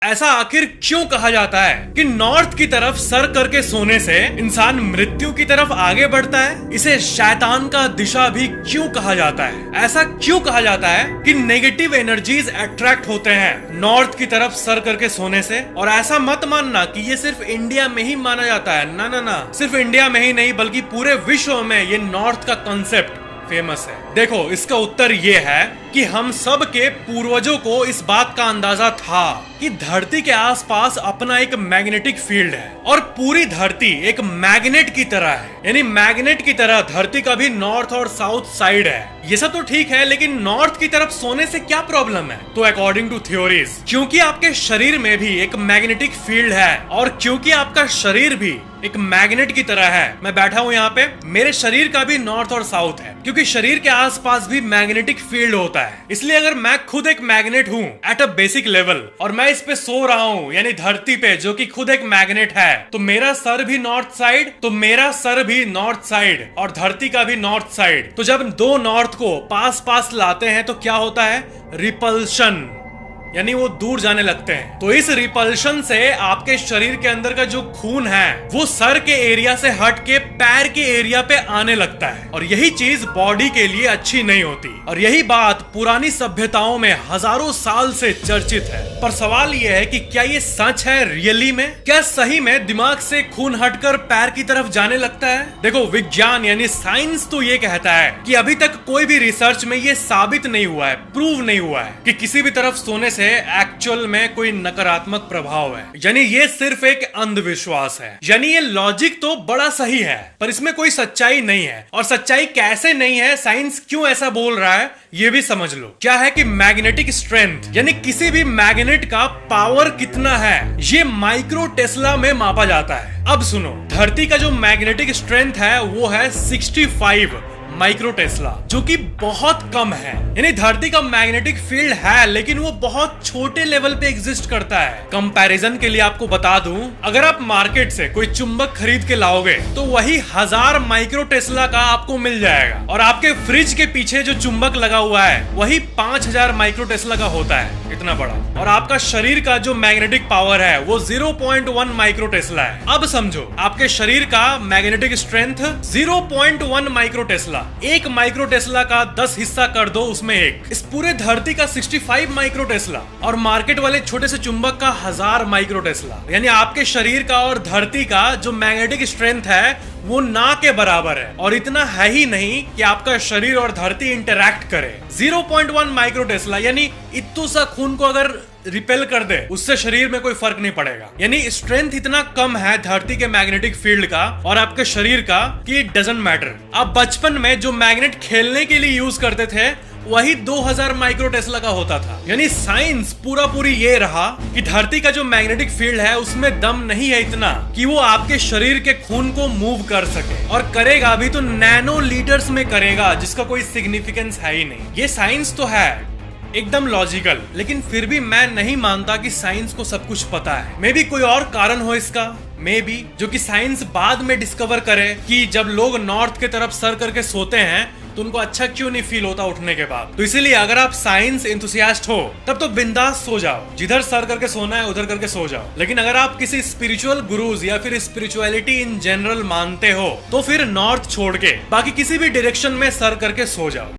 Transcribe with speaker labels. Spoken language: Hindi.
Speaker 1: ऐसा आखिर क्यों कहा जाता है कि नॉर्थ की तरफ सर करके सोने से इंसान मृत्यु की तरफ आगे बढ़ता है? इसे शैतान का दिशा भी क्यों कहा जाता है? ऐसा क्यों कहा जाता है कि नेगेटिव एनर्जीज अट्रैक्ट होते हैं नॉर्थ की तरफ सर करके सोने से? और ऐसा मत मानना कि ये सिर्फ इंडिया में ही माना जाता है। ना ना ना, सिर्फ इंडिया में ही नहीं बल्कि पूरे विश्व में ये नॉर्थ का कॉन्सेप्ट फेमस है। देखो, इसका उत्तर ये है कि हम सब के पूर्वजों को इस बात का अंदाजा था कि धरती के आसपास अपना एक मैग्नेटिक फील्ड है और पूरी धरती एक मैग्नेट की तरह है। यानी मैग्नेट की तरह धरती का भी नॉर्थ और साउथ साइड है। ये सब तो ठीक है, लेकिन नॉर्थ की तरफ सोने से क्या प्रॉब्लम है? तो अकॉर्डिंग टू थ्योरीज, क्योंकि आपके शरीर में भी एक मैग्नेटिक फील्ड है और क्योंकि आपका शरीर भी एक मैग्नेट की तरह है, मैं बैठा हूँ यहाँ पे, मेरे शरीर का भी नॉर्थ और साउथ है क्योंकि शरीर के आसपास भी मैग्नेटिक फील्ड होता है। इसलिए अगर मैं खुद एक मैग्नेट हूँ एट अ बेसिक लेवल और मैं इस पे सो रहा हूँ यानी धरती पे, जो कि खुद एक मैग्नेट है, तो मेरा सर भी नॉर्थ साइड, तो मेरा सर भी नॉर्थ साइड और धरती का भी नॉर्थ साइड। तो जब दो नॉर्थ को पास पास लाते हैं तो क्या होता है? रिपल्शन, यानी वो दूर जाने लगते हैं। तो इस रिपल्शन से आपके शरीर के अंदर का जो खून है वो सर के एरिया से हट के पैर के एरिया पे आने लगता है और यही चीज बॉडी के लिए अच्छी नहीं होती। और यही बात पुरानी सभ्यताओं में हजारों साल से चर्चित है। पर सवाल ये है कि क्या ये सच है रियली में? क्या सही में दिमाग से खून हटकर पैर की तरफ जाने लगता है? देखो, विज्ञान यानी साइंस तो ये कहता है कि अभी तक कोई भी रिसर्च में ये साबित नहीं हुआ है, प्रूव नहीं हुआ है कि किसी भी तरफ सोने से एक्चुअल में कोई नकारात्मक प्रभाव है। यानी ये सिर्फ एक अंधविश्वास है। यानी ये लॉजिक तो बड़ा सही है पर इसमें कोई सच्चाई नहीं है। और सच्चाई कैसे नहीं है, साइंस क्यों ऐसा बोल रहा है, ये भी समझ लो। क्या है कि मैग्नेटिक स्ट्रेंथ यानी किसी भी मैग्नेट का पावर कितना है, ये माइक्रो टेस्ला में मापा जाता है। अब सुनो, धरती का जो मैग्नेटिक स्ट्रेंथ है वो है 65 माइक्रो टेस्ला, जो कि बहुत कम है। यानी धरती का मैग्नेटिक फील्ड है लेकिन वो बहुत छोटे लेवल पे एग्जिस्ट करता है। कंपैरिजन के लिए आपको बता दूं, अगर आप मार्केट से कोई चुंबक खरीद के लाओगे तो वही 1000 माइक्रो टेस्ला का आपको मिल जाएगा और आपके फ्रिज के पीछे जो चुंबक लगा हुआ है वही 5000 माइक्रो टेस्ला का होता है, इतना बड़ा। और आपका शरीर का जो मैग्नेटिक पावर है वो 0.1 माइक्रो टेस्ला है। अब समझो, आपके शरीर का magnetic strength 0.1 micro Tesla, 1 micro Tesla का 10 हिस्सा कर दो उसमें एक, इस पूरे धरती का 65 माइक्रो टेस्ला और मार्केट वाले छोटे से चुंबक का 1000 माइक्रो टेस्ला। यानी आपके शरीर का और धरती का जो मैग्नेटिक स्ट्रेंथ है वो ना के बराबर है। और इतना है ही नहीं कि आपका शरीर और धरती इंटरैक्ट करे। 0.1 माइक्रो टेस्ला यानी इतना सा खून को अगर रिपेल कर दे, उससे शरीर में कोई फर्क नहीं पड़ेगा। यानी स्ट्रेंथ इतना कम है धरती के मैग्नेटिक फील्ड का और आपके शरीर का कि इट डजंट मैटर। अब बचपन में जो मैग्नेट खेलने के लिए यूज करते थे वही 2000 माइक्रो टेस्ला का होता था। यानी साइंस पूरी ये रहा कि धरती का जो मैग्नेटिक फील्ड है उसमें दम नहीं है इतना कि वो आपके शरीर के खून को मूव कर सके, और करेगा भी तो नैनो लीटर्स में करेगा, जिसका कोई सिग्निफिकेंस है ही नहीं। ये साइंस तो है एकदम लॉजिकल, लेकिन फिर भी मैं नहीं मानता कि साइंस को सब कुछ पता है। मे बी कोई और कारण हो इसका, मे बी जो कि साइंस बाद में डिस्कवर करे कि जब लोग नॉर्थ के तरफ सर करके सोते हैं तो उनको अच्छा क्यों नहीं फील होता उठने के बाद। तो इसीलिए अगर आप साइंस एंथुसियास्ट हो तब तो बिंदास सो जाओ, जिधर सर करके सोना है उधर करके सो जाओ। लेकिन अगर आप किसी स्पिरिचुअल गुरुज या फिर स्पिरिचुअलिटी इन जनरल मानते हो तो फिर नॉर्थ छोड़ के बाकी किसी भी डायरेक्शन में सर करके सो जाओ।